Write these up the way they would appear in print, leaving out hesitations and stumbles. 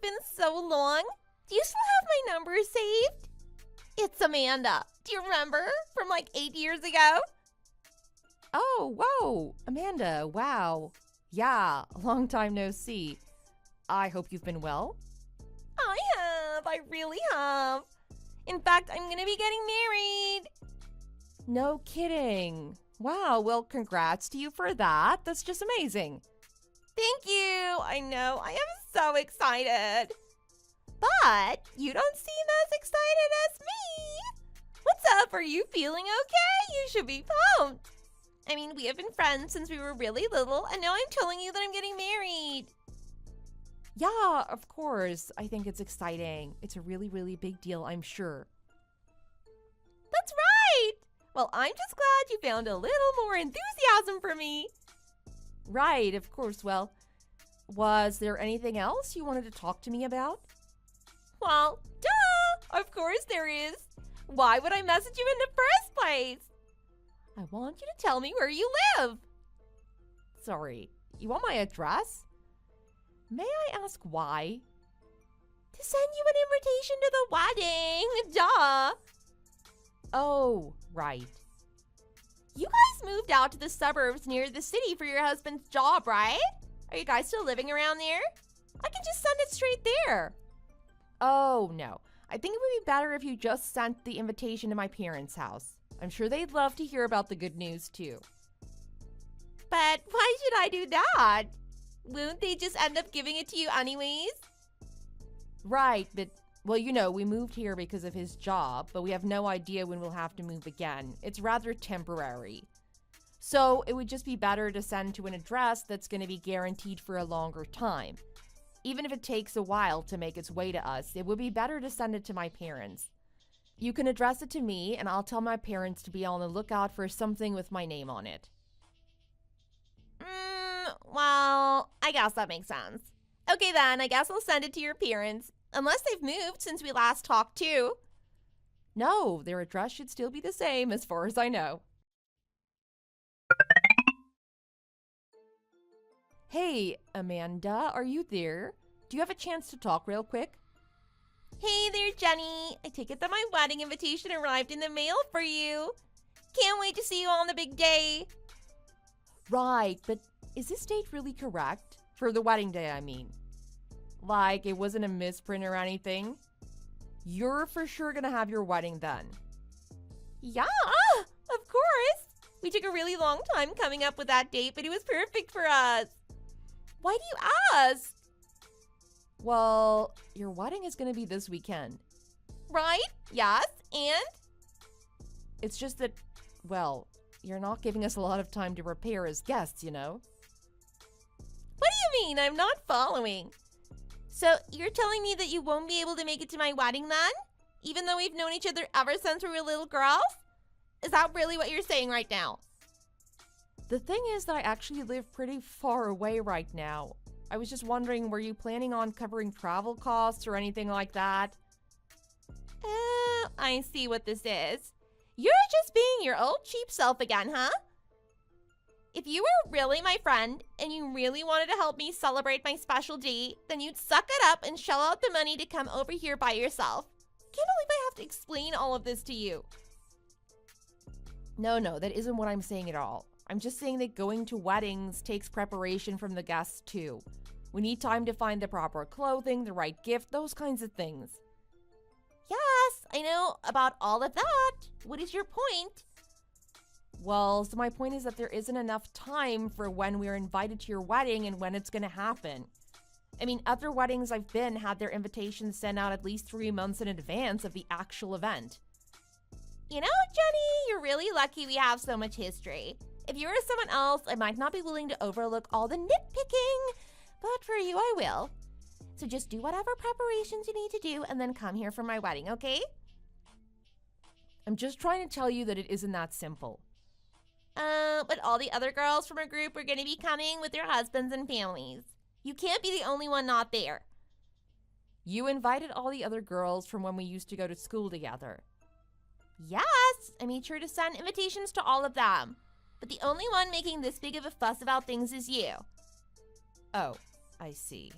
It's been so long. Do you still have my number saved? It's Amanda. Do you remember from like 8 years ago? Oh, whoa, Amanda, wow. Yeah, a long time no see. I hope you've been well. I really have. In fact, I'm gonna be getting married. No kidding. Wow, well, congrats to you for that. That's just amazing. Thank you. I know, I am so excited. But you don't seem as excited as me. What's up? Are you feeling okay? You should be pumped. I mean, we have been friends since we were really little, and now I'm telling you that I'm getting married. Yeah, of course. I think it's exciting. It's a really, really big deal, I'm sure. That's right. Well, I'm just glad you found a little more enthusiasm for me. Right, of course. Well, was there anything else you wanted to talk to me about? Well, duh! Of course there is. Why would I message you in the first place? I want you to tell me where you live. Sorry, you want my address? May I ask why? To send you an invitation to the wedding. Duh! Oh, right. You guys moved out to the suburbs near the city for your husband's job, right? Are you guys still living around there? I can just send it straight there. Oh, no. I think it would be better if you just sent the invitation to my parents' house. I'm sure they'd love to hear about the good news, too. But why should I do that? Won't they just end up giving it to you anyways? Right, but, well, you know, we moved here because of his job, but we have no idea when we'll have to move again. It's rather temporary. So it would just be better to send to an address that's going to be guaranteed for a longer time. Even if it takes a while to make its way to us, it would be better to send it to my parents. You can address it to me, and I'll tell my parents to be on the lookout for something with my name on it. Well, I guess that makes sense. Okay then, I guess I'll send it to your parents. Unless they've moved since we last talked too. No, their address should still be the same as far as I know. Hey, Amanda, are you there? Do you have a chance to talk real quick? Hey there, Jenny. I take it that my wedding invitation arrived in the mail for you. Can't wait to see you on the big day. Right, but is this date really correct? For the wedding day, I mean. Like, it wasn't a misprint or anything? You're for sure gonna have your wedding then. Yeah, of course. We took a really long time coming up with that date, but it was perfect for us. Why do you ask? Well, your wedding is gonna be this weekend. Right? Yes, and? It's just that, well, you're not giving us a lot of time to prepare as guests, you know? What do you mean? I'm not following. So you're telling me that you won't be able to make it to my wedding then? Even though we've known each other ever since we were little girls? Is that really what you're saying right now? The thing is that I actually live pretty far away right now. I was just wondering, were you planning on covering travel costs or anything like that? I see what this is. You're just being your old cheap self again, huh? If you were really my friend and you really wanted to help me celebrate my special date, then you'd suck it up and shell out the money to come over here by yourself. Can't believe I have to explain all of this to you. No, that isn't what I'm saying at all. I'm just saying that going to weddings takes preparation from the guests too. We need time to find the proper clothing, the right gift, those kinds of things. Yes, I know about all of that. What is your point? Well, so my point is that there isn't enough time for when we're invited to your wedding and when it's going to happen. I mean, other weddings I've been had their invitations sent out at least 3 months in advance of the actual event. You know, Jenny, you're really lucky we have so much history. If you were someone else, I might not be willing to overlook all the nitpicking, but for you, I will. So just do whatever preparations you need to do and then come here for my wedding, okay? I'm just trying to tell you that it isn't that simple. But all the other girls from our group are going to be coming with their husbands and families. You can't be the only one not there. You invited all the other girls from when we used to go to school together. Yes, I made sure to send invitations to all of them. But the only one making this big of a fuss about things is you. Oh, I see.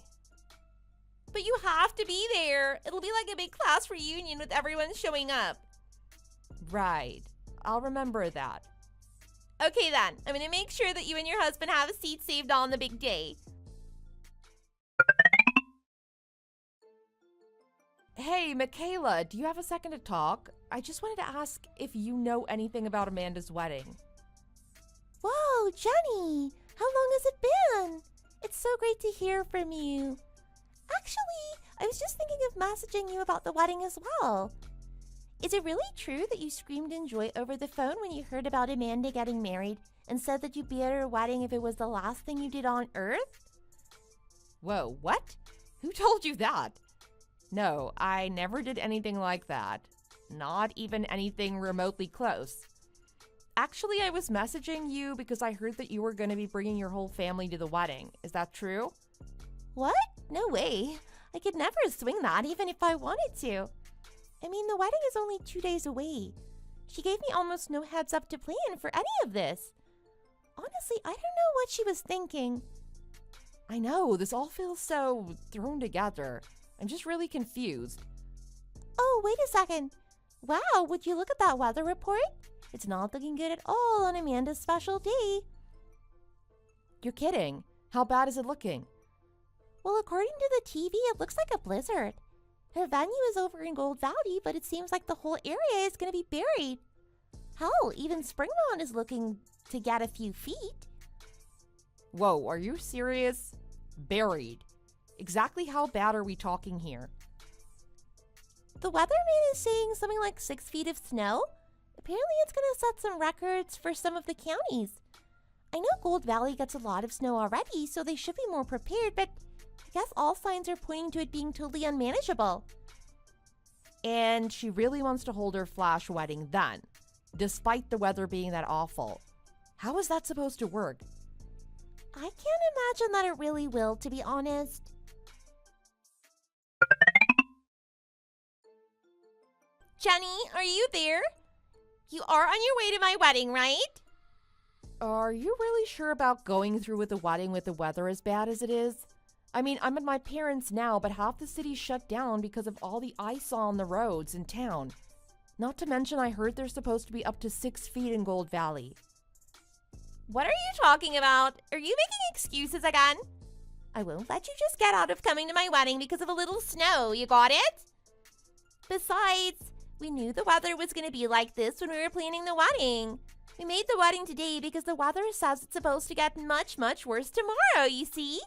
But you have to be there. It'll be like a big class reunion with everyone showing up. Right. I'll remember that. Okay then, I'm gonna make sure that you and your husband have a seat saved on the big day. Hey, Michaela, do you have a second to talk? I just wanted to ask if you know anything about Amanda's wedding. Whoa, Jenny! How long has it been? It's so great to hear from you. Actually, I was just thinking of messaging you about the wedding as well. Is it really true that you screamed in joy over the phone when you heard about Amanda getting married and said that you'd be at her wedding if it was the last thing you did on Earth? Whoa, what? Who told you that? No, I never did anything like that. Not even anything remotely close. Actually, I was messaging you because I heard that you were going to be bringing your whole family to the wedding. Is that true? What? No way. I could never swing that even if I wanted to. I mean, the wedding is only 2 days away. She gave me almost no heads up to plan for any of this. Honestly, I don't know what she was thinking. I know, this all feels so thrown together. I'm just really confused. Oh, wait a second. Wow, would you look at that weather report? It's not looking good at all on Amanda's special day. You're kidding. How bad is it looking? Well, according to the TV, it looks like a blizzard. Her venue is over in Gold Valley, but it seems like the whole area is going to be buried. Hell, even Springmont is looking to get a few feet. Whoa, are you serious? Buried. Exactly how bad are we talking here? The weatherman is saying something like 6 feet of snow. Apparently it's going to set some records for some of the counties. I know Gold Valley gets a lot of snow already, so they should be more prepared, but I guess all signs are pointing to it being totally unmanageable. And she really wants to hold her flash wedding then, despite the weather being that awful. How is that supposed to work? I can't imagine that it really will, to be honest. Jenny, are you there? You are on your way to my wedding, right? Are you really sure about going through with the wedding with the weather as bad as it is? I mean, I'm at my parents' now, but half the city's shut down because of all the ice on the roads in town. Not to mention, I heard they're supposed to be up to 6 feet in Gold Valley. What are you talking about? Are you making excuses again? I won't let you just get out of coming to my wedding because of a little snow, you got it? Besides, we knew the weather was going to be like this when we were planning the wedding. We made the wedding today because the weather says it's supposed to get much, much worse tomorrow, you see?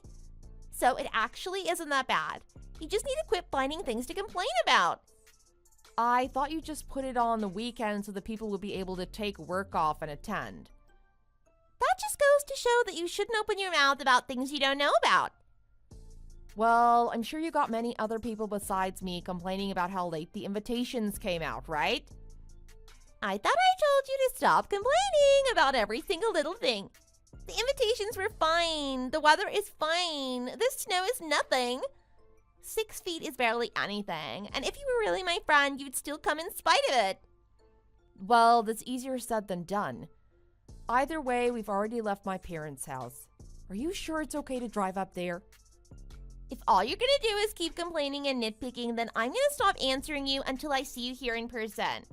So it actually isn't that bad. You just need to quit finding things to complain about. I thought you just put it on the weekend so the people would be able to take work off and attend. That just goes to show that you shouldn't open your mouth about things you don't know about. Well, I'm sure you got many other people besides me complaining about how late the invitations came out, right? I thought I told you to stop complaining about every single little thing. The invitations were fine. The weather is fine. The snow is nothing. 6 feet is barely anything. And if you were really my friend, you'd still come in spite of it. Well, that's easier said than done. Either way, we've already left my parents' house. Are you sure it's okay to drive up there? If all you're gonna do is keep complaining and nitpicking, then I'm gonna stop answering you until I see you here in person.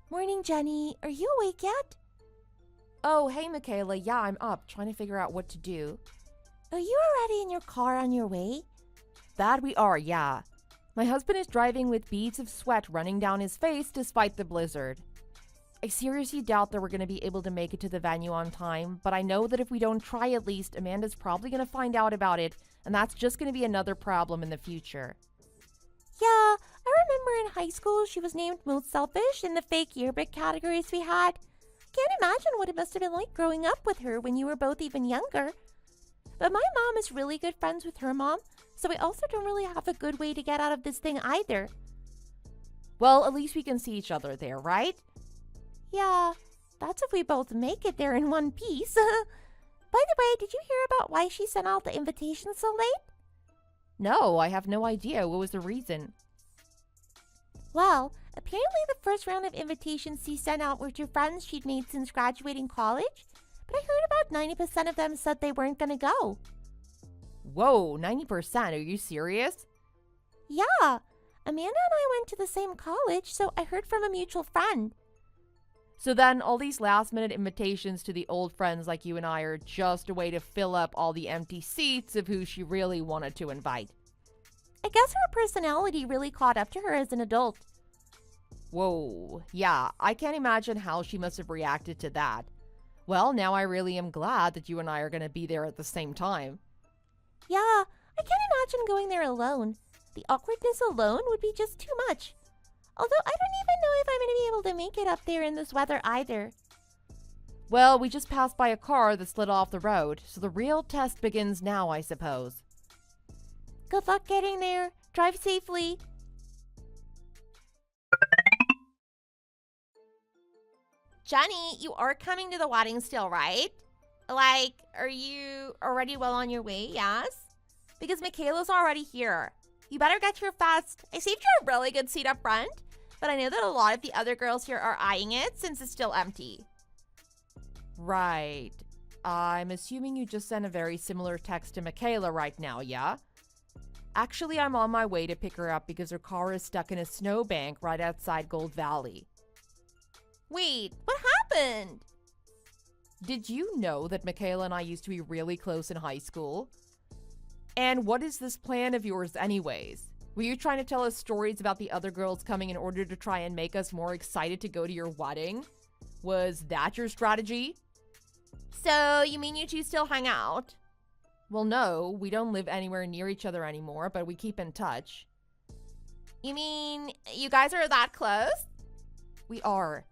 Morning, Jenny. Are you awake yet? Oh, hey, Michaela. Yeah, I'm up, trying to figure out what to do. Are you already in your car on your way? That we are, yeah. My husband is driving with beads of sweat running down his face despite the blizzard. I seriously doubt that we're going to be able to make it to the venue on time, but I know that if we don't try at least, Amanda's probably going to find out about it, and that's just going to be another problem in the future. Yeah, I remember in high school she was named most selfish in the fake yearbook categories we had. Can't imagine what it must have been like growing up with her when you were both even younger. But my mom is really good friends with her mom, so we also don't really have a good way to get out of this thing either. Well, at least we can see each other there, right? Yeah, that's if we both make it there in one piece. By the way, did you hear about why she sent out the invitation so late? No, I have no idea. What was the reason? Well, apparently the first round of invitations she sent out were to friends she'd made since graduating college, but I heard about 90% of them said they weren't gonna go. Whoa, 90%? Are you serious? Yeah, Amanda and I went to the same college, so I heard from a mutual friend. So then all these last-minute invitations to the old friends like you and I are just a way to fill up all the empty seats of who she really wanted to invite. I guess her personality really caught up to her as an adult. Whoa, yeah, I can't imagine how she must have reacted to that. Well, now I really am glad that you and I are going to be there at the same time. Yeah, I can't imagine going there alone. The awkwardness alone would be just too much. Although I don't even know if I'm going to be able to make it up there in this weather either. Well, we just passed by a car that slid off the road, so the real test begins now, I suppose. Good luck getting there. Drive safely. Jenny, you are coming to the wedding still, right? Like, are you already well on your way? Yes? Because Michaela's already here. You better get here fast. I saved you a really good seat up front, but I know that a lot of the other girls here are eyeing it since it's still empty. Right. I'm assuming you just sent a very similar text to Michaela right now, yeah? Actually, I'm on my way to pick her up because her car is stuck in a snowbank right outside Gold Valley. Wait, what happened? Did you know that Michaela and I used to be really close in high school? And what is this plan of yours anyways? Were you trying to tell us stories about the other girls coming in order to try and make us more excited to go to your wedding? Was that your strategy? So, you mean you two still hang out? Well, no, we don't live anywhere near each other anymore, but we keep in touch. You mean you guys are that close? We are.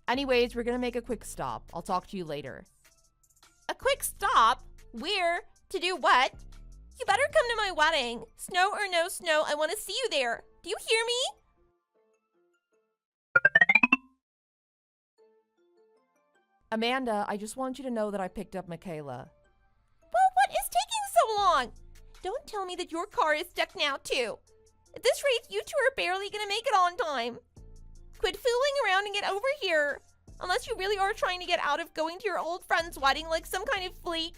Anyways, we're gonna make a quick stop. I'll talk to you later. A quick stop? Where? To do what? You better come to my wedding. Snow or no snow, I want to see you there. Do you hear me? Amanda, I just want you to know that I picked up Michaela. Well, what is taking so long? Don't tell me that your car is stuck now, too. At this rate, you two are barely gonna make it on time. Quit fooling around and get over here. Unless you really are trying to get out of going to your old friend's wedding like some kind of fleek.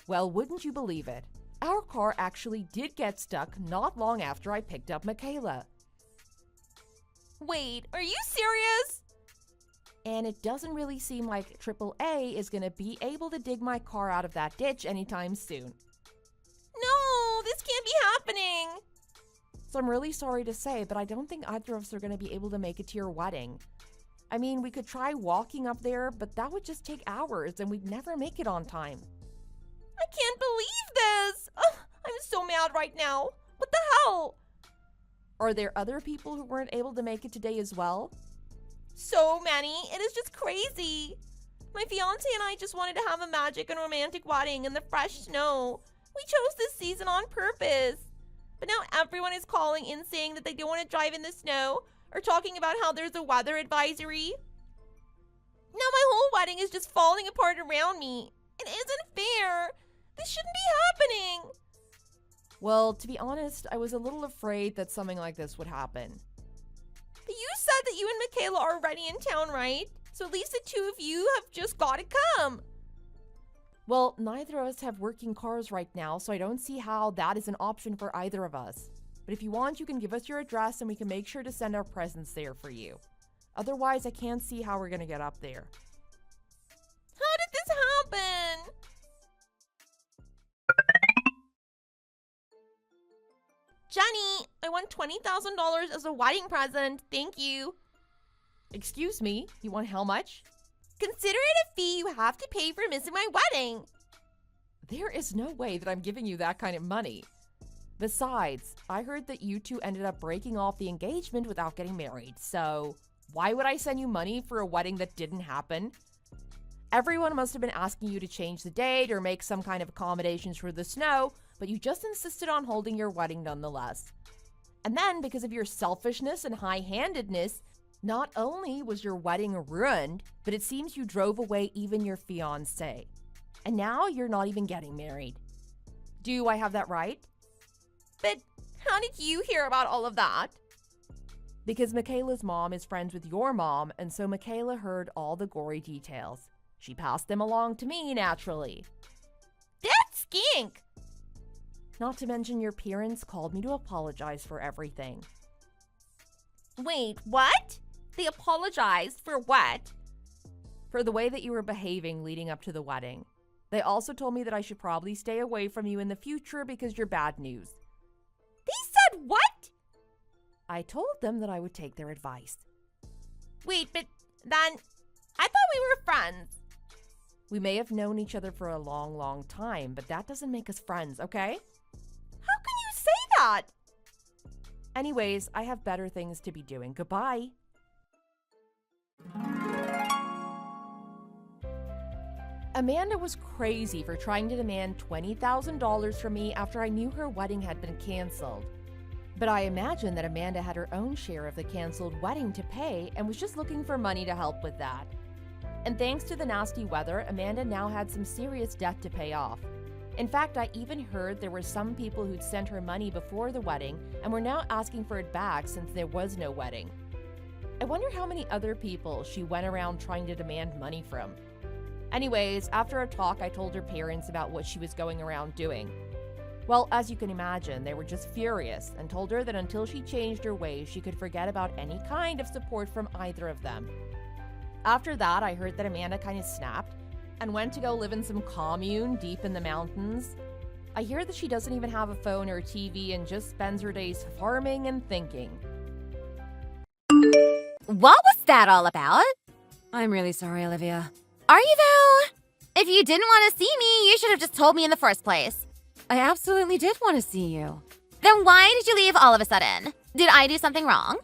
Well, wouldn't you believe it? Our car actually did get stuck not long after I picked up Michaela. Wait, are you serious? And it doesn't really seem like AAA is going to be able to dig my car out of that ditch anytime soon. No, this can't be happening. So I'm really sorry to say, but I don't think either of us are going to be able to make it to your wedding. I mean, we could try walking up there, but that would just take hours and we'd never make it on time. I can't believe this. Ugh, I'm so mad right now. What the hell? Are there other people who weren't able to make it today as well? So many. It is just crazy. My fiance and I just wanted to have a magic and romantic wedding in the fresh snow. We chose this season on purpose. But now everyone is calling in saying that they don't want to drive in the snow or talking about how there's a weather advisory. Now my whole wedding is just falling apart around me. It isn't fair. This shouldn't be happening. Well, to be honest, I was a little afraid that something like this would happen. But you said that you and Michaela are already in town, right? So at least the two of you have just got to come. Well, neither of us have working cars right now, so I don't see how that is an option for either of us. But if you want, you can give us your address and we can make sure to send our presents there for you. Otherwise, I can't see how we're going to get up there. How did this happen? Jenny, I want $20,000 as a wedding present. Thank you. Excuse me, you want how much? Consider it a fee you have to pay for missing my wedding. There is no way that I'm giving you that kind of money. Besides, I heard that you two ended up breaking off the engagement without getting married, so why would I send you money for a wedding that didn't happen? Everyone must have been asking you to change the date or make some kind of accommodations for the snow, but you just insisted on holding your wedding nonetheless. And then, because of your selfishness and high-handedness, not only was your wedding ruined, but it seems you drove away even your fiancé. And now you're not even getting married. Do I have that right? But how did you hear about all of that? Because Michaela's mom is friends with your mom, and so Michaela heard all the gory details. She passed them along to me, naturally. That skink! Not to mention your parents called me to apologize for everything. Wait, what? They apologized for what? For the way that you were behaving leading up to the wedding. They also told me that I should probably stay away from you in the future because you're bad news. They said what? I told them that I would take their advice. Wait, but then I thought we were friends. We may have known each other for a long, long time, but that doesn't make us friends, okay? How can you say that? Anyways, I have better things to be doing. Goodbye. Amanda was crazy for trying to demand $20,000 from me after I knew her wedding had been canceled. But I imagine that Amanda had her own share of the canceled wedding to pay and was just looking for money to help with that. And thanks to the nasty weather, Amanda now had some serious debt to pay off. In fact, I even heard there were some people who'd sent her money before the wedding and were now asking for it back since there was no wedding. I wonder how many other people she went around trying to demand money from. Anyways, after a talk, I told her parents about what she was going around doing. Well, as you can imagine, they were just furious and told her that until she changed her ways, she could forget about any kind of support from either of them. After that, I heard that Amanda kind of snapped and went to go live in some commune deep in the mountains. I hear that she doesn't even have a phone or TV and just spends her days farming and thinking. What was that all about? I'm really sorry, Olivia. Are you, though? If you didn't want to see me, you should have just told me in the first place. I absolutely did want to see you. Then why did you leave all of a sudden? Did I do something wrong?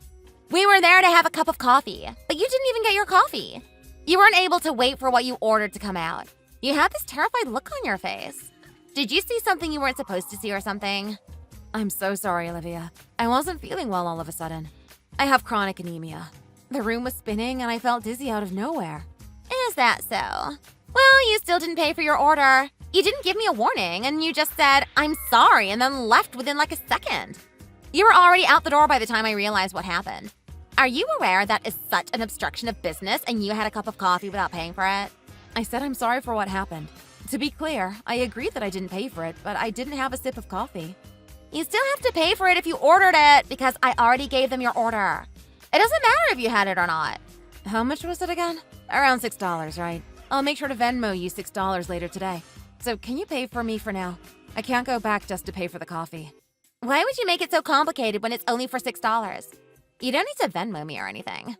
We were there to have a cup of coffee, but you didn't even get your coffee. You weren't able to wait for what you ordered to come out. You had this terrified look on your face. Did you see something you weren't supposed to see or something? I'm so sorry, Olivia. I wasn't feeling well all of a sudden. I have chronic anemia. The room was spinning and I felt dizzy out of nowhere. Is that so? Well, you still didn't pay for your order. You didn't give me a warning and you just said, "I'm sorry," and then left within like a second. You were already out the door by the time I realized what happened. Are you aware that is such an obstruction of business and you had a cup of coffee without paying for it? I said I'm sorry for what happened. To be clear, I agreed that I didn't pay for it, but I didn't have a sip of coffee. You still have to pay for it if you ordered it because I already gave them your order. It doesn't matter if you had it or not. How much was it again? Around $6, right? I'll make sure to Venmo you $6 later today. So can you pay for me for now? I can't go back just to pay for the coffee. Why would you make it so complicated when it's only for $6? You don't need to Venmo me or anything.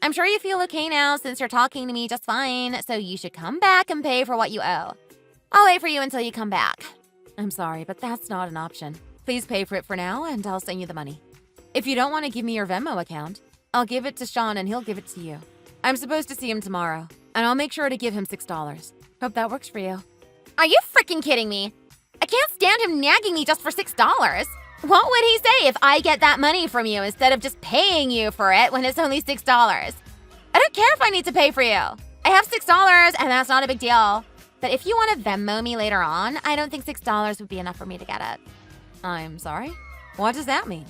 I'm sure you feel okay now since you're talking to me just fine, so you should come back and pay for what you owe. I'll wait for you until you come back. I'm sorry, but that's not an option. Please pay for it for now and I'll send you the money. If you don't want to give me your Venmo account, I'll give it to Sean and he'll give it to you. I'm supposed to see him tomorrow, and I'll make sure to give him $6. Hope that works for you. Are you freaking kidding me? I can't stand him nagging me just for $6. What would he say if I get that money from you instead of just paying you for it when it's only $6? I don't care if I need to pay for you. I have $6 and that's not a big deal. But if you want to Venmo me later on, I don't think $6 would be enough for me to get it. I'm sorry? What does that mean?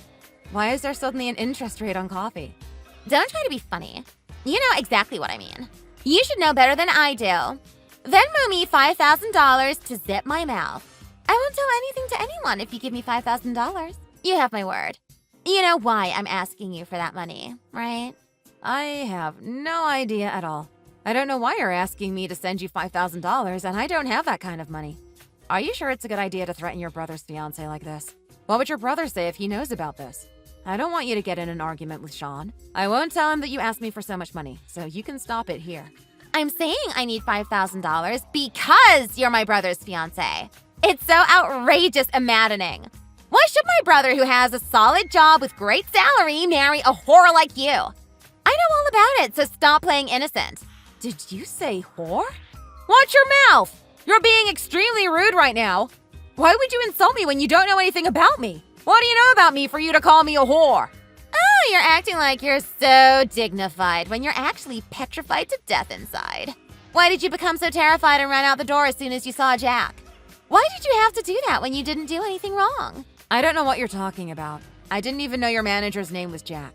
Why is there suddenly an interest rate on coffee? Don't try to be funny. You know exactly what I mean. You should know better than I do. Venmo me $5,000 to zip my mouth. I won't tell anything to anyone if you give me $5,000. You have my word. You know why I'm asking you for that money, right? I have no idea at all. I don't know why you're asking me to send you $5,000 and I don't have that kind of money. Are you sure it's a good idea to threaten your brother's fiancé like this? What would your brother say if he knows about this? I don't want you to get in an argument with Sean. I won't tell him that you asked me for so much money, so you can stop it here. I'm saying I need $5,000 because you're my brother's fiancé. It's so outrageous and maddening. Why should my brother, who has a solid job with great salary, marry a whore like you? I know all about it, so stop playing innocent. Did you say whore? Watch your mouth! You're being extremely rude right now. Why would you insult me when you don't know anything about me? What do you know about me for you to call me a whore? Oh, you're acting like you're so dignified when you're actually petrified to death inside. Why did you become so terrified and run out the door as soon as you saw Jack? Why did you have to do that when you didn't do anything wrong? I don't know what you're talking about. I didn't even know your manager's name was Jack.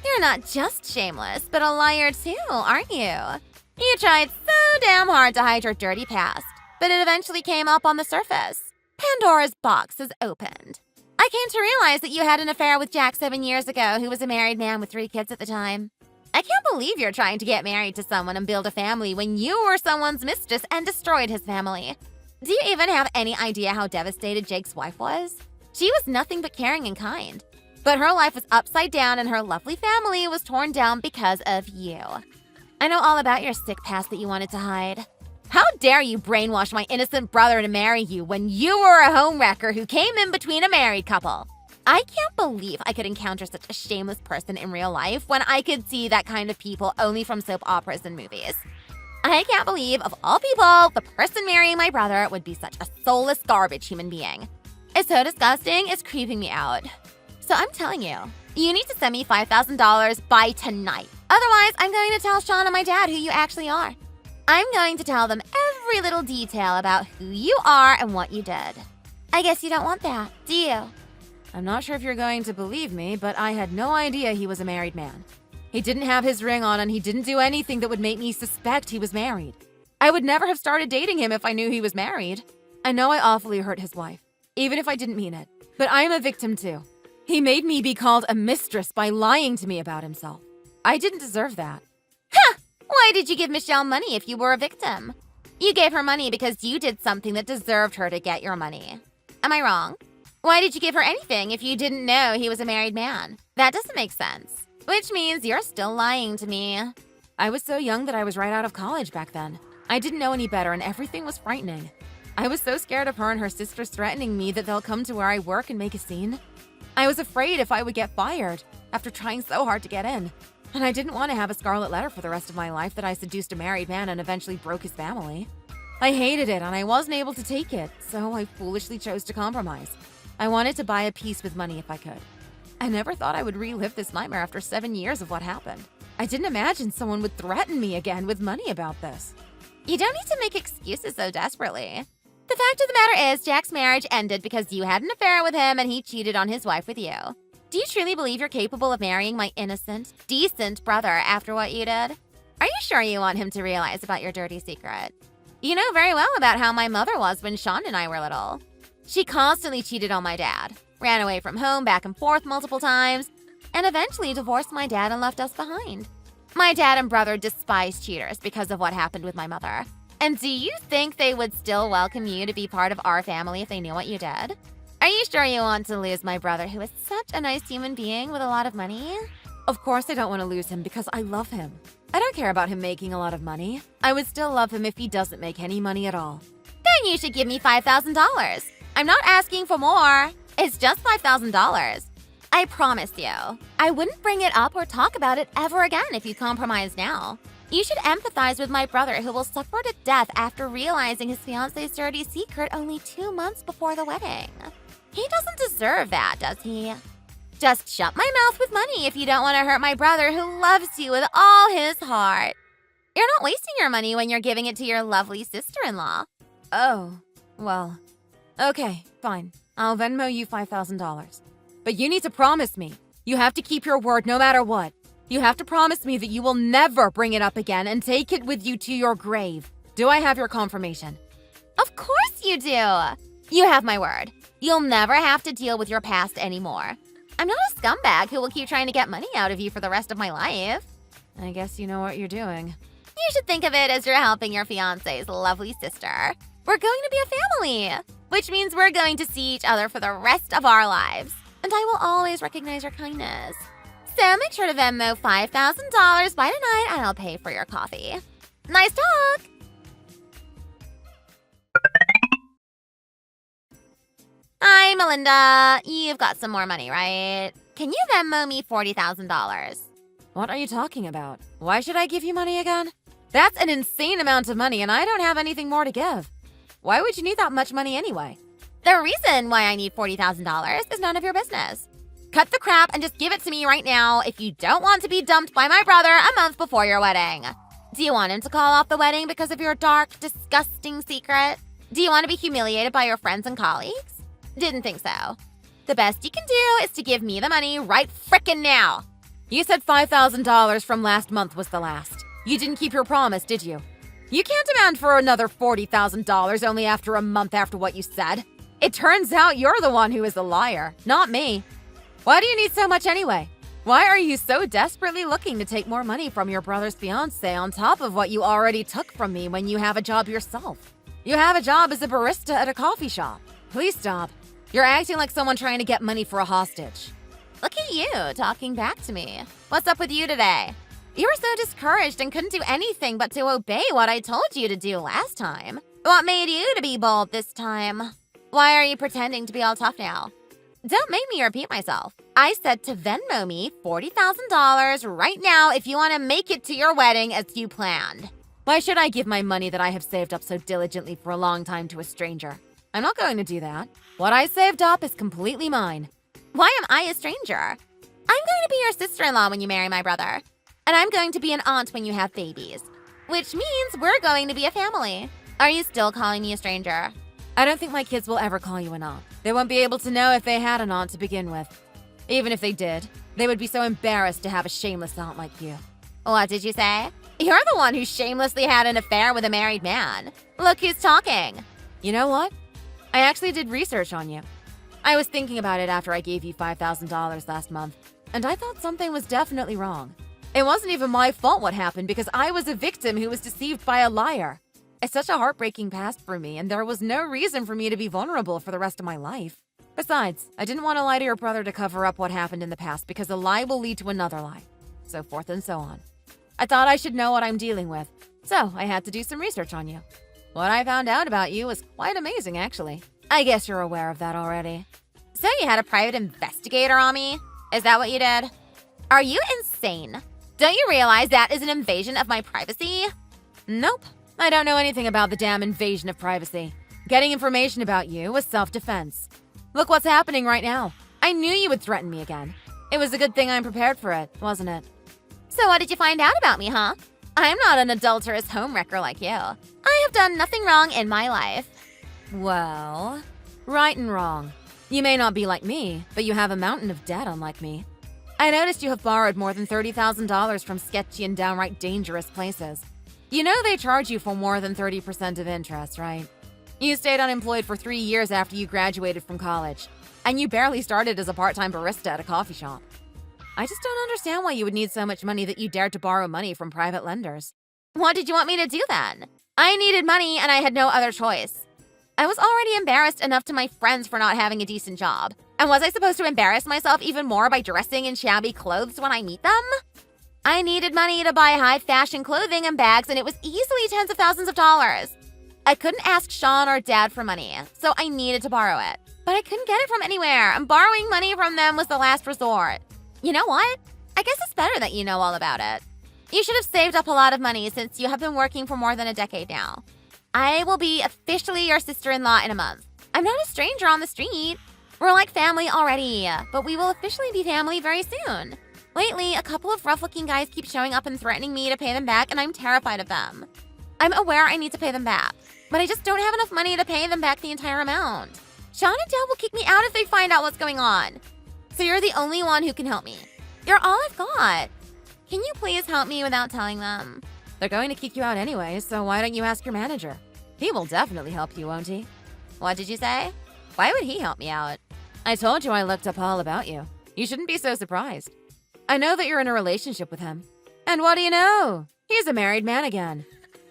You're not just shameless, but a liar too, aren't you? You tried so damn hard to hide your dirty past, but it eventually came up on the surface. Pandora's box is opened. I came to realize that you had an affair with Jack 7 years ago, who was a married man with 3 kids at the time. I can't believe you're trying to get married to someone and build a family when you were someone's mistress and destroyed his family. Do you even have any idea how devastated Jake's wife was? She was nothing but caring and kind. But her life was upside down and her lovely family was torn down because of you. I know all about your sick past that you wanted to hide. How dare you brainwash my innocent brother to marry you when you were a homewrecker who came in between a married couple? I can't believe I could encounter such a shameless person in real life when I could see that kind of people only from soap operas and movies. I can't believe, of all people, the person marrying my brother would be such a soulless garbage human being. It's so disgusting, it's creeping me out. So I'm telling you, you need to send me $5,000 by tonight. Otherwise, I'm going to tell Sean and my dad who you actually are. I'm going to tell them every little detail about who you are and what you did. I guess you don't want that, do you? I'm not sure if you're going to believe me, but I had no idea he was a married man. He didn't have his ring on and he didn't do anything that would make me suspect he was married. I would never have started dating him if I knew he was married. I know I awfully hurt his wife, even if I didn't mean it. But I am a victim too. He made me be called a mistress by lying to me about himself. I didn't deserve that. Huh! Why did you give Michelle money if you were a victim? You gave her money because you did something that deserved her to get your money. Am I wrong? Why did you give her anything if you didn't know he was a married man? That doesn't make sense. Which means you're still lying to me. I was so young that I was right out of college back then. I didn't know any better and everything was frightening. I was so scared of her and her sisters threatening me that they'll come to where I work and make a scene. I was afraid if I would get fired after trying so hard to get in. And I didn't want to have a scarlet letter for the rest of my life that I seduced a married man and eventually broke his family. I hated it and I wasn't able to take it, so I foolishly chose to compromise. I wanted to buy a peace with money if I could. I never thought I would relive this nightmare after 7 years of what happened. I didn't imagine someone would threaten me again with money about this. You don't need to make excuses so desperately. The fact of the matter is, Jack's marriage ended because you had an affair with him and he cheated on his wife with you. Do you truly believe you're capable of marrying my innocent, decent brother after what you did? Are you sure you want him to realize about your dirty secret? You know very well about how my mother was when Sean and I were little. She constantly cheated on my dad, ran away from home back and forth multiple times, and eventually divorced my dad and left us behind. My dad and brother despise cheaters because of what happened with my mother. And do you think they would still welcome you to be part of our family if they knew what you did? Are you sure you want to lose my brother, who is such a nice human being with a lot of money? Of course I don't want to lose him because I love him. I don't care about him making a lot of money. I would still love him if he doesn't make any money at all. Then you should give me $5,000. I'm not asking for more. It's just $5,000. I promise you, I wouldn't bring it up or talk about it ever again if you compromise now. You should empathize with my brother, who will suffer to death after realizing his fiance's dirty secret only 2 months before the wedding. He doesn't deserve that, does he? Just shut my mouth with money if you don't want to hurt my brother, who loves you with all his heart. You're not wasting your money when you're giving it to your lovely sister-in-law. Oh, well, okay, fine. I'll Venmo you $5,000. But you need to promise me. You have to keep your word no matter what. You have to promise me that you will never bring it up again and take it with you to your grave. Do I have your confirmation? Of course you do. You have my word. You'll never have to deal with your past anymore. I'm not a scumbag who will keep trying to get money out of you for the rest of my life. I guess you know what you're doing. You should think of it as you're helping your fiance's lovely sister. We're going to be a family, which means we're going to see each other for the rest of our lives. And I will always recognize your kindness. So make sure to Venmo $5,000 by tonight and I'll pay for your coffee. Nice talk! Hi, Melinda. You've got some more money, right? Can you Venmo me $40,000? What are you talking about? Why should I give you money again? That's an insane amount of money and I don't have anything more to give. Why would you need that much money anyway? The reason why I need $40,000 is none of your business. Cut the crap and just give it to me right now if you don't want to be dumped by my brother a month before your wedding. Do you want him to call off the wedding because of your dark, disgusting secret? Do you want to be humiliated by your friends and colleagues? Didn't think so. The best you can do is to give me the money right frickin' now. You said $5,000 from last month was the last. You didn't keep your promise, did you? You can't demand for another $40,000 only after a month after what you said. It turns out you're the one who is the liar, not me. Why do you need so much anyway? Why are you so desperately looking to take more money from your brother's fiancé on top of what you already took from me when you have a job yourself? You have a job as a barista at a coffee shop. Please stop. You're acting like someone trying to get money for a hostage. Look at you, talking back to me. What's up with you today? You were so discouraged and couldn't do anything but to obey what I told you to do last time. What made you to be bold this time? Why are you pretending to be all tough now? Don't make me repeat myself. I said to Venmo me $40,000 right now if you want to make it to your wedding as you planned. Why should I give my money that I have saved up so diligently for a long time to a stranger? I'm not going to do that. What I saved up is completely mine. Why am I a stranger? I'm going to be your sister-in-law when you marry my brother. And I'm going to be an aunt when you have babies. Which means we're going to be a family. Are you still calling me a stranger? I don't think my kids will ever call you an aunt. They won't be able to know if they had an aunt to begin with. Even if they did, they would be so embarrassed to have a shameless aunt like you. What did you say? You're the one who shamelessly had an affair with a married man. Look who's talking. You know what? I actually did research on you. I was thinking about it after I gave you $5,000 last month, and I thought something was definitely wrong. It wasn't even my fault what happened because I was a victim who was deceived by a liar. It's such a heartbreaking past for me, and there was no reason for me to be vulnerable for the rest of my life. Besides, I didn't want to lie to your brother to cover up what happened in the past because a lie will lead to another lie, so forth and so on. I thought I should know what I'm dealing with, so I had to do some research on you. What I found out about you was quite amazing, actually. I guess you're aware of that already. So you had a private investigator on me? Is that what you did? Are you insane? Don't you realize that is an invasion of my privacy? Nope. I don't know anything about the damn invasion of privacy. Getting information about you was self-defense. Look what's happening right now. I knew you would threaten me again. It was a good thing I'm prepared for it, wasn't it? So what did you find out about me, huh? I'm not an adulterous homewrecker like you. I have done nothing wrong in my life. Well, right and wrong. You may not be like me, but you have a mountain of debt unlike me. I noticed you have borrowed more than $30,000 from sketchy and downright dangerous places. You know they charge you for more than 30% of interest, right? You stayed unemployed for 3 years after you graduated from college, and you barely started as a part-time barista at a coffee shop. I just don't understand why you would need so much money that you dared to borrow money from private lenders. What did you want me to do then? I needed money and I had no other choice. I was already embarrassed enough to my friends for not having a decent job. And was I supposed to embarrass myself even more by dressing in shabby clothes when I meet them? I needed money to buy high-fashion clothing and bags, and it was easily tens of thousands of dollars. I couldn't ask Sean or Dad for money, so I needed to borrow it. But I couldn't get it from anywhere, and borrowing money from them was the last resort. You know what? I guess it's better that you know all about it. You should have saved up a lot of money since you have been working for more than a decade now. I will be officially your sister-in-law in a month. I'm not a stranger on the street. We're like family already, but we will officially be family very soon. Lately, a couple of rough-looking guys keep showing up and threatening me to pay them back, and I'm terrified of them. I'm aware I need to pay them back, but I just don't have enough money to pay them back the entire amount. Sean and Dad will kick me out if they find out what's going on. So you're the only one who can help me. You're all I've got. Can you please help me without telling them? They're going to kick you out anyway, so why don't you ask your manager? He will definitely help you, won't he? What did you say? Why would he help me out? I told you I looked up all about you. You shouldn't be so surprised. I know that you're in a relationship with him. And what do you know? He's a married man again.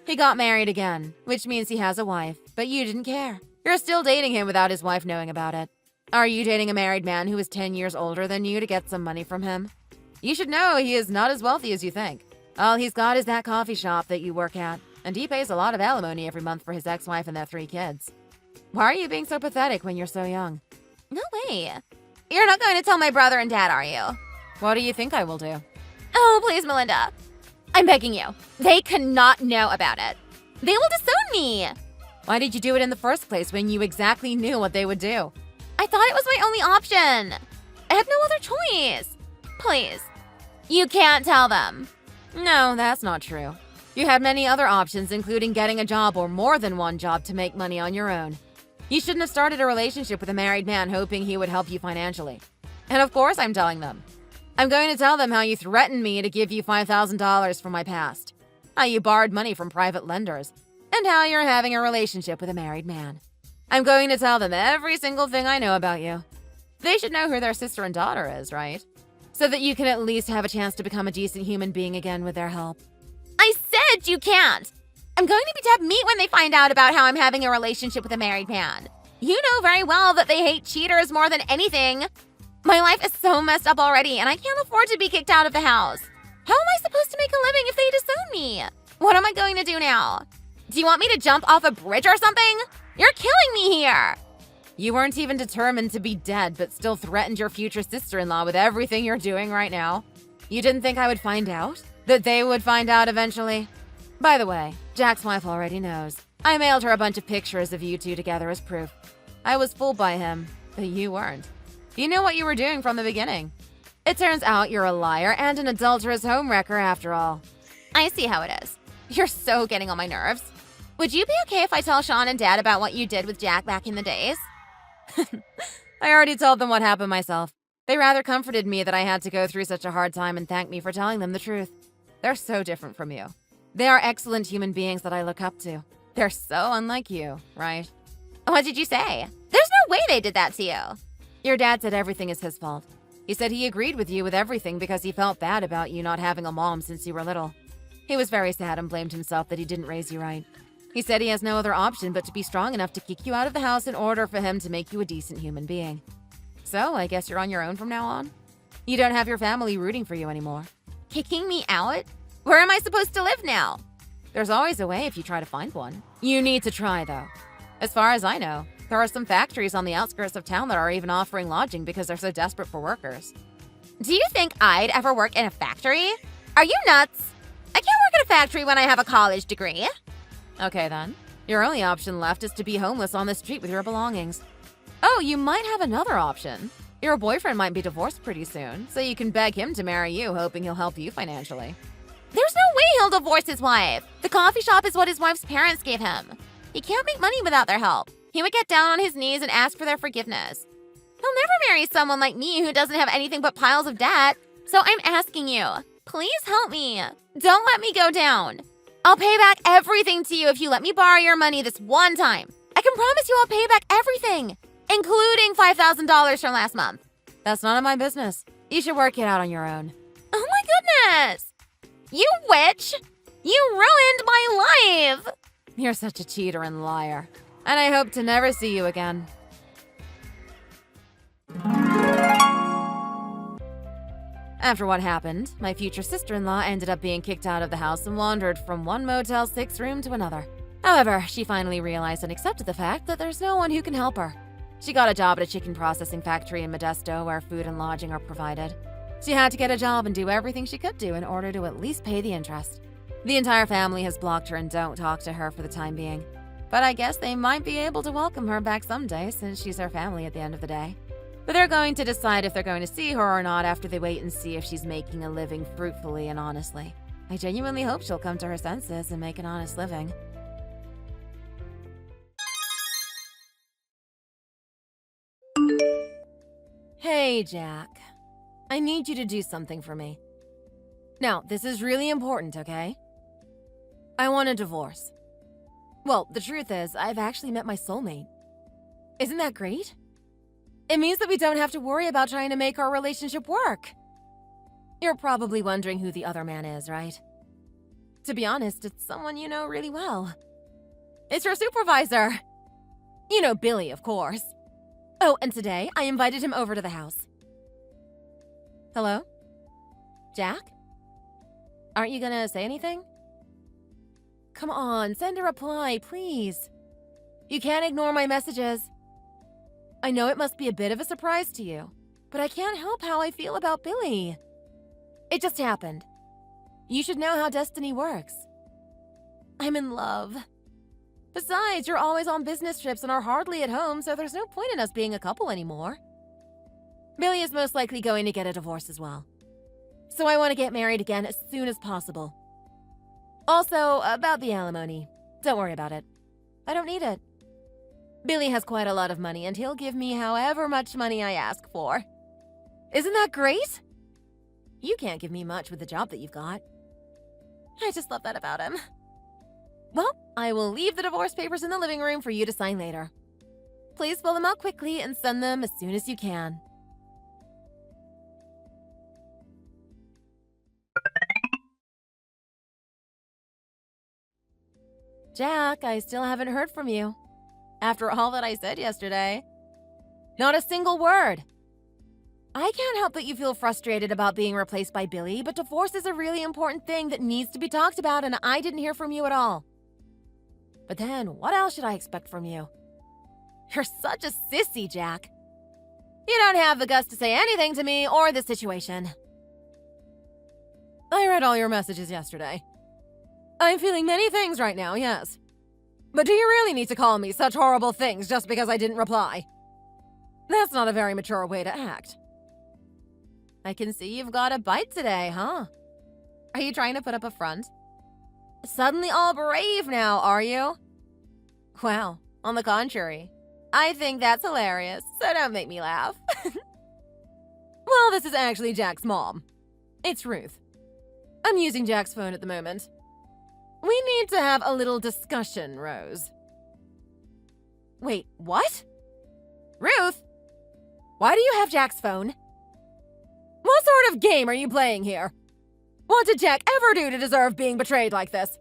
He got married again, which means he has a wife, but you didn't care. You're still dating him without his wife knowing about it. Are you dating a married man who is 10 years older than you to get some money from him? You should know he is not as wealthy as you think. All he's got is that coffee shop that you work at, and he pays a lot of alimony every month for his ex-wife and their 3 kids. Why are you being so pathetic when you're so young? No way. You're not going to tell my brother and Dad, are you? What do you think I will do? Oh, please, Melinda. I'm begging you. They cannot know about it. They will disown me. Why did you do it in the first place when you exactly knew what they would do? I thought it was my only option. I had no other choice. Please. You can't tell them. No, that's not true. You had many other options, including getting a job or more than one job to make money on your own. You shouldn't have started a relationship with a married man hoping he would help you financially. And of course I'm telling them. I'm going to tell them how you threatened me to give you $5,000 for my past. how you borrowed money from private lenders, and how you're having a relationship with a married man. I'm going to tell them every single thing I know about you. They should know who their sister and daughter is, right? So that you can at least have a chance to become a decent human being again with their help. I said you can't! I'm going to be dead meat when they find out about how I'm having a relationship with a married man. You know very well that they hate cheaters more than anything. My life is so messed up already, and I can't afford to be kicked out of the house. How am I supposed to make a living if they disown me? What am I going to do now? Do you want me to jump off a bridge or something? You're killing me here! You weren't even determined to be dead, but still threatened your future sister-in-law with everything you're doing right now. You didn't think I would find out? That they would find out eventually? By the way, Jack's wife already knows. I mailed her a bunch of pictures of you two together as proof. I was fooled by him, but you weren't. You knew what you were doing from the beginning. It turns out you're a liar and an adulterous homewrecker after all. I see how it is. You're so getting on my nerves. Would you be okay if I tell Sean and Dad about what you did with Jack back in the days? I already told them what happened myself. They rather comforted me that I had to go through such a hard time and thanked me for telling them the truth. They're so different from you. They are excellent human beings that I look up to. They're so unlike you, right? What did you say? There's no way they did that to you. Your dad said everything is his fault. He said he agreed with you with everything because he felt bad about you not having a mom since you were little. He was very sad and blamed himself that he didn't raise you right. He said he has no other option but to be strong enough to kick you out of the house in order for him to make you a decent human being. So, I guess you're on your own from now on? You don't have your family rooting for you anymore. Kicking me out? Where am I supposed to live now? There's always a way if you try to find one. You need to try, though. As far as I know, there are some factories on the outskirts of town that are even offering lodging because they're so desperate for workers. Do you think I'd ever work in a factory? Are you nuts? I can't work in a factory when I have a college degree. Okay, then. Your only option left is to be homeless on the street with your belongings. Oh, you might have another option. Your boyfriend might be divorced pretty soon, so you can beg him to marry you, hoping he'll help you financially. There's no way he'll divorce his wife. The coffee shop is what his wife's parents gave him. He can't make money without their help. He would get down on his knees and ask for their forgiveness. He'll never marry someone like me who doesn't have anything but piles of debt. So I'm asking you, please help me. Don't let me go down. I'll pay back everything to you if you let me borrow your money this one time. I can promise you I'll pay back everything, including $5,000 from last month. That's none of my business. You should work it out on your own. Oh my goodness! You witch! You ruined my life! You're such a cheater and liar. And I hope to never see you again. After what happened, my future sister-in-law ended up being kicked out of the house and wandered from one Motel 6 room to another. However, she finally realized and accepted the fact that there's no one who can help her. She got a job at a chicken processing factory in Modesto where food and lodging are provided. She had to get a job and do everything she could do in order to at least pay the interest. The entire family has blocked her and don't talk to her for the time being. But I guess they might be able to welcome her back someday since she's their family at the end of the day. But they're going to decide if they're going to see her or not after they wait and see if she's making a living fruitfully and honestly. I genuinely hope she'll come to her senses and make an honest living. Hey, Jack. I need you to do something for me. Now, this is really important, okay? I want a divorce. Well, the truth is, I've actually met my soulmate. Isn't that great? It means that we don't have to worry about trying to make our relationship work. You're probably wondering who the other man is, right? To be honest, it's someone you know really well. It's your supervisor. You know Billy, of course. Oh, and today, I invited him over to the house. Hello? Jack? Aren't you gonna say anything? Come on, send a reply, please. You can't ignore my messages. I know it must be a bit of a surprise to you, but I can't help how I feel about Billy. It just happened. You should know how destiny works. I'm in love. Besides, you're always on business trips and are hardly at home, so there's no point in us being a couple anymore. Billy is most likely going to get a divorce as well. So I want to get married again as soon as possible. Also, about the alimony. Don't worry about it. I don't need it. Billy has quite a lot of money, and he'll give me however much money I ask for. Isn't that great? You can't give me much with the job that you've got. I just love that about him. Well, I will leave the divorce papers in the living room for you to sign later. Please fill them out quickly and send them as soon as you can. Jack, I still haven't heard from you. After all that I said yesterday. Not a single word. I can't help but you feel frustrated about being replaced by Billy, but divorce is a really important thing that needs to be talked about, and I didn't hear from you at all. But then, what else should I expect from you? You're such a sissy, Jack. You don't have the guts to say anything to me or the situation. I read all your messages yesterday. I'm feeling many things right now, yes. But do you really need to call me such horrible things just because I didn't reply? That's not a very mature way to act. I can see you've got a bite today, huh? Are you trying to put up a front? Suddenly all brave now, are you? Well, on the contrary, I think that's hilarious, so don't make me laugh. Well, this is actually Jack's mom. It's Ruth. I'm using Jack's phone at the moment. We need to have a little discussion, Rose. Wait, what? Ruth? Why do you have Jack's phone? What sort of game are you playing here? What did Jack ever do to deserve being betrayed like this?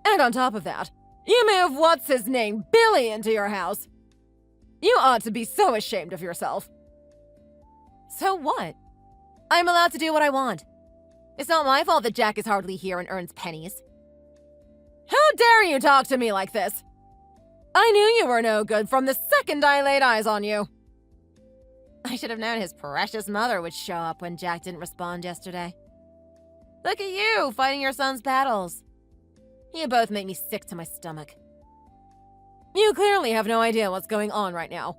And on top of that, you may have what's-his-name Billy into your house. You ought to be so ashamed of yourself. So what? I'm allowed to do what I want. It's not my fault that Jack is hardly here and earns pennies. How dare you talk to me like this? I knew you were no good from the second I laid eyes on you. I should have known his precious mother would show up when Jack didn't respond yesterday. Look at you, fighting your son's battles. You both make me sick to my stomach. You clearly have no idea what's going on right now.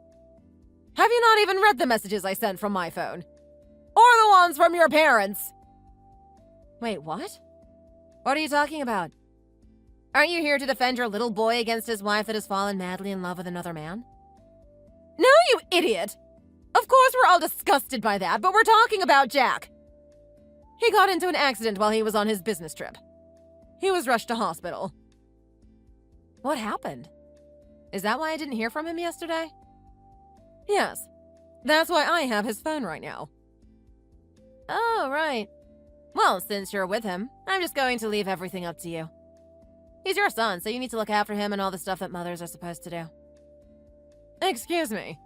Have you not even read the messages I sent from my phone? Or the ones from your parents? Wait, what? What are you talking about? Aren't you here to defend your little boy against his wife that has fallen madly in love with another man? No, you idiot! Of course we're all disgusted by that, but we're talking about Jack. He got into an accident while he was on his business trip. He was rushed to hospital. What happened? Is that why I didn't hear from him yesterday? Yes. That's why I have his phone right now. Oh, right. Well, since you're with him, I'm just going to leave everything up to you. He's your son, so you need to look after him and all the stuff that mothers are supposed to do. Excuse me.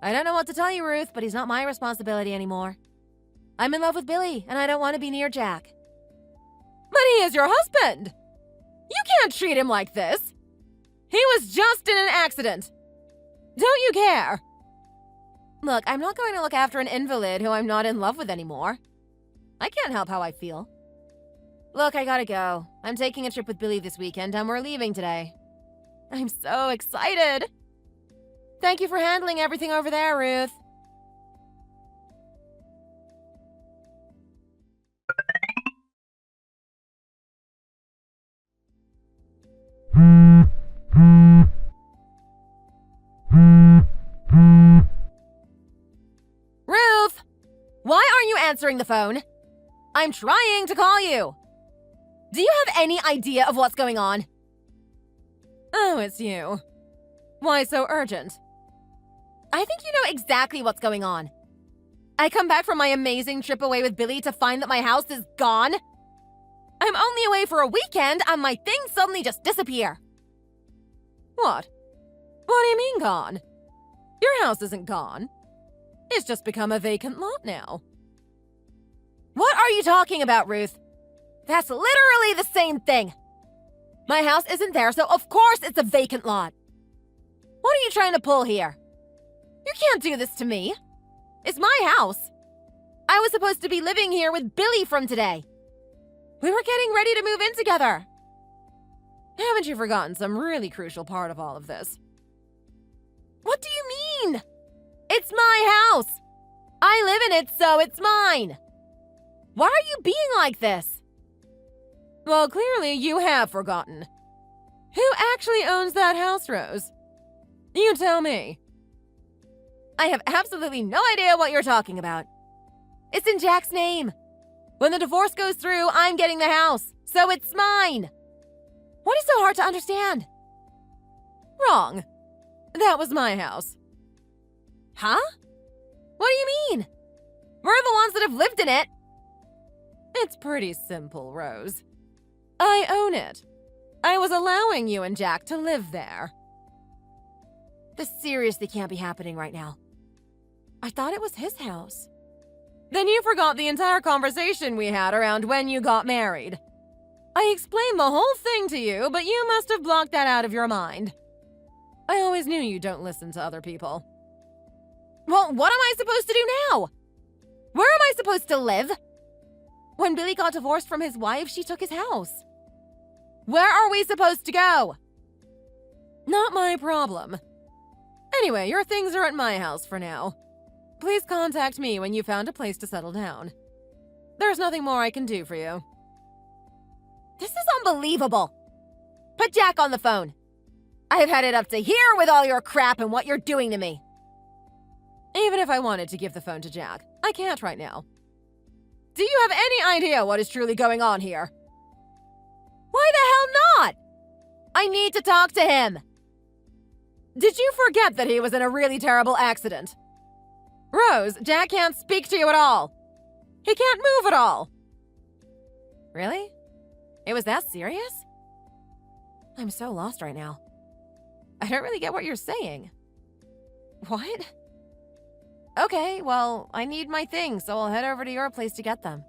I don't know what to tell you, Ruth, but he's not my responsibility anymore. I'm in love with Billy, and I don't want to be near Jack. But he is your husband! You can't treat him like this! He was just in an accident! Don't you care? Look, I'm not going to look after an invalid who I'm not in love with anymore. I can't help how I feel. Look, I gotta go. I'm taking a trip with Billy this weekend, and we're leaving today. I'm so excited! Thank you for handling everything over there, Ruth. Ruth! Why aren't you answering the phone? I'm trying to call you. Do you have any idea of what's going on? Oh, it's you. Why so urgent? I think you know exactly what's going on. I come back from my amazing trip away with Billy to find that my house is gone. I'm only away for a weekend and my things suddenly just disappear. What? What do you mean gone? Your house isn't gone. It's just become a vacant lot now. What are you talking about, Ruth? That's literally the same thing. My house isn't there, so of course it's a vacant lot. What are you trying to pull here? You can't do this to me. It's my house. I was supposed to be living here with Billy from today. We were getting ready to move in together. Haven't you forgotten some really crucial part of all of this? What do you mean? It's my house. I live in it, so it's mine. Why are you being like this? Well, clearly you have forgotten. Who actually owns that house, Rose? You tell me. I have absolutely no idea what you're talking about. It's in Jack's name. When the divorce goes through, I'm getting the house, So it's mine! What is so hard to understand? Wrong. That was my house. Huh? What do you mean? We're the ones that have lived in it. It's pretty simple, Rose. I own it. I was allowing you and Jack to live there. This seriously can't be happening right now. I thought it was his house. Then you forgot the entire conversation we had around when you got married. I explained the whole thing to you, but you must have blocked that out of your mind. I always knew you don't listen to other people. Well, what am I supposed to do now? Where am I supposed to live? When Billy got divorced from his wife, she took his house. Where are we supposed to go? Not my problem. Anyway, your things are at my house for now. Please contact me when you found a place to settle down. There's nothing more I can do for you. This is unbelievable. Put Jack on the phone. I've had it up to here with all your crap and what you're doing to me. Even if I wanted to give the phone to Jack, I can't right now. Do you have any idea what is truly going on here? Why the hell not? I need to talk to him. Did you forget that he was in a really terrible accident? Rose, Jack can't speak to you at all. He can't move at all. Really? It was that serious? I'm so lost right now. I don't really get what you're saying. What? Okay, well, I need my things, so I'll head over to your place to get them.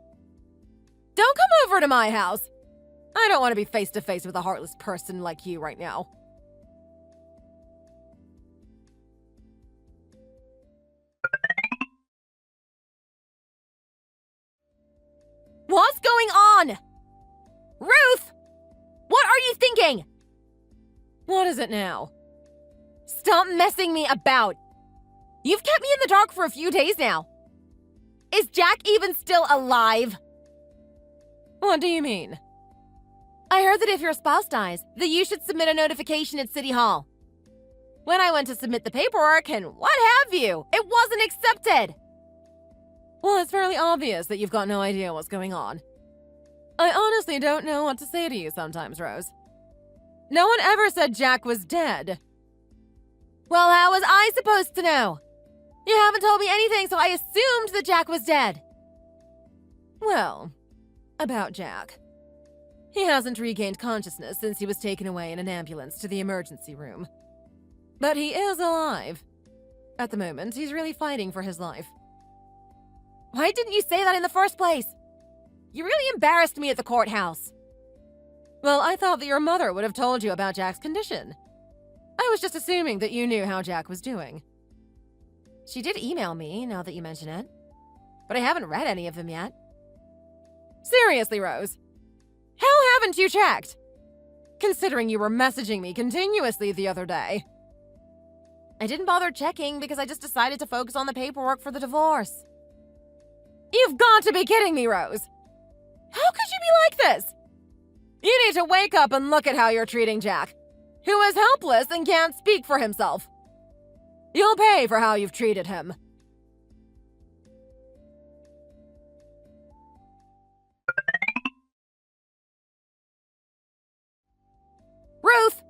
Don't come over to my house! I don't want to be face to face with a heartless person like you right now. What's going on? Ruth! What are you thinking? What is it now? Stop messing me about. You've kept me in the dark for a few days now. Is Jack even still alive? What do you mean? I heard that if your spouse dies, that you should submit a notification at City Hall. When I went to submit the paperwork and what have you, it wasn't accepted. Well, it's fairly obvious that you've got no idea what's going on. I honestly don't know what to say to you sometimes, Rose. No one ever said Jack was dead. Well, how was I supposed to know? You haven't told me anything, so I assumed that Jack was dead. Well, about Jack. He hasn't regained consciousness since he was taken away in an ambulance to the emergency room. But he is alive. At the moment, he's really fighting for his life. Why didn't you say that in the first place? You really embarrassed me at the courthouse. Well, I thought that your mother would have told you about Jack's condition. I was just assuming that you knew how Jack was doing. She did email me, now that you mention it. But I haven't read any of them yet. Seriously, Rose. How haven't you checked? Considering you were messaging me continuously the other day. I didn't bother checking because I just decided to focus on the paperwork for the divorce. You've got to be kidding me, Rose. How could you be like this? You need to wake up and look at how you're treating Jack, who is helpless and can't speak for himself. You'll pay for how you've treated him. Ruth!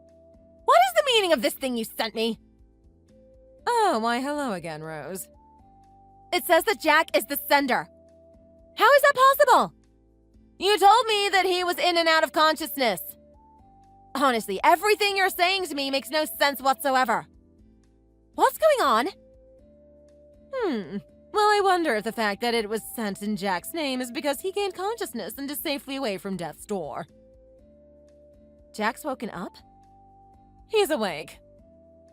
What is the meaning of this thing you sent me? Oh, why hello again, Rose. It says that Jack is the sender. How is that possible? You told me that he was in and out of consciousness. Honestly, everything you're saying to me makes no sense whatsoever. What's going on? Well, I wonder if the fact that it was sent in Jack's name is because he gained consciousness and is safely away from death's door. Jack's woken up? He's awake.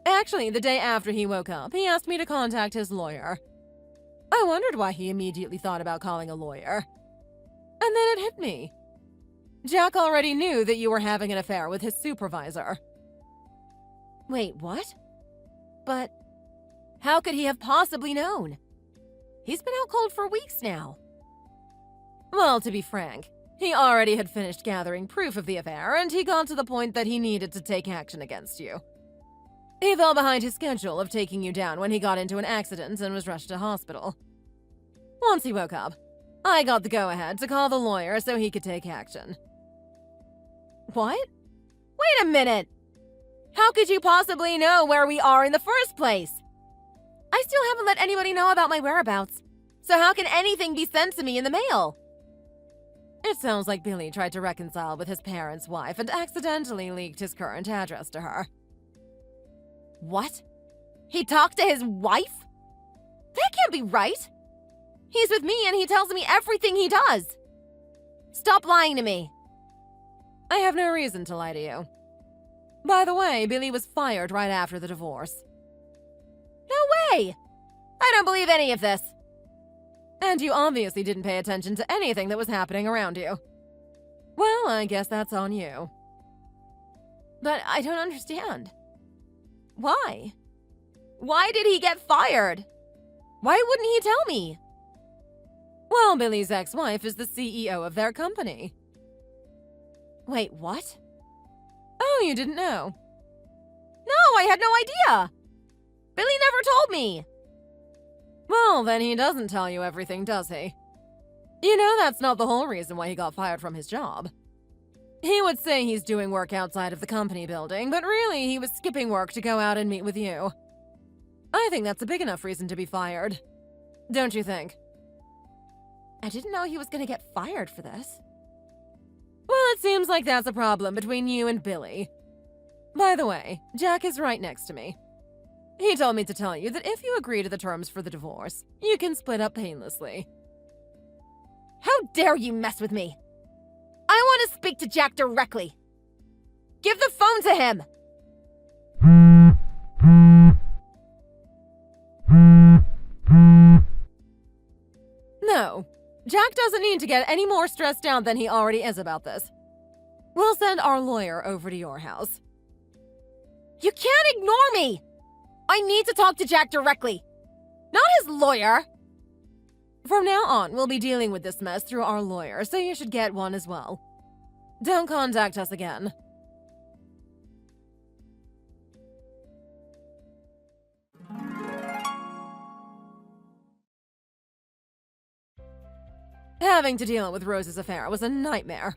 Actually, the day after he woke up, he asked me to contact his lawyer. I wondered why he immediately thought about calling a lawyer. And then it hit me. Jack already knew that you were having an affair with his supervisor. Wait, what? But how could he have possibly known? He's been out cold for weeks now. Well, to be frank, he already had finished gathering proof of the affair, and he got to the point that he needed to take action against you. He fell behind his schedule of taking you down when he got into an accident and was rushed to hospital. Once he woke up, I got the go-ahead to call the lawyer so he could take action. What? Wait a minute! How could you possibly know where we are in the first place? I still haven't let anybody know about my whereabouts, so how can anything be sent to me in the mail? It sounds like Billy tried to reconcile with his parents' wife and accidentally leaked his current address to her. What? He talked to his wife? That can't be right! He's with me and he tells me everything he does! Stop lying to me! I have no reason to lie to you. By the way, Billy was fired right after the divorce. No way! I don't believe any of this. And you obviously didn't pay attention to anything that was happening around you. Well, I guess that's on you. But I don't understand. Why? Why did he get fired? Why wouldn't he tell me? Well, Billy's ex-wife is the CEO of their company. Wait, what? Oh, you didn't know? No, I had no idea! Billy never told me! Well, then he doesn't tell you everything, does he? You know that's not the whole reason why he got fired from his job. He would say he's doing work outside of the company building, but really he was skipping work to go out and meet with you. I think that's a big enough reason to be fired. Don't you think? I didn't know he was gonna get fired for this. Well, it seems like that's a problem between you and Billy. By the way, Jack is right next to me. He told me to tell you that if you agree to the terms for the divorce, you can split up painlessly. How dare you mess with me? I want to speak to Jack directly. Give the phone to him! No, Jack doesn't need to get any more stressed out than he already is about this. We'll send our lawyer over to your house. You can't ignore me! I need to talk to Jack directly, not his lawyer. From now on, we'll be dealing with this mess through our lawyer, so you should get one as well. Don't contact us again. Having to deal with Rose's affair was a nightmare.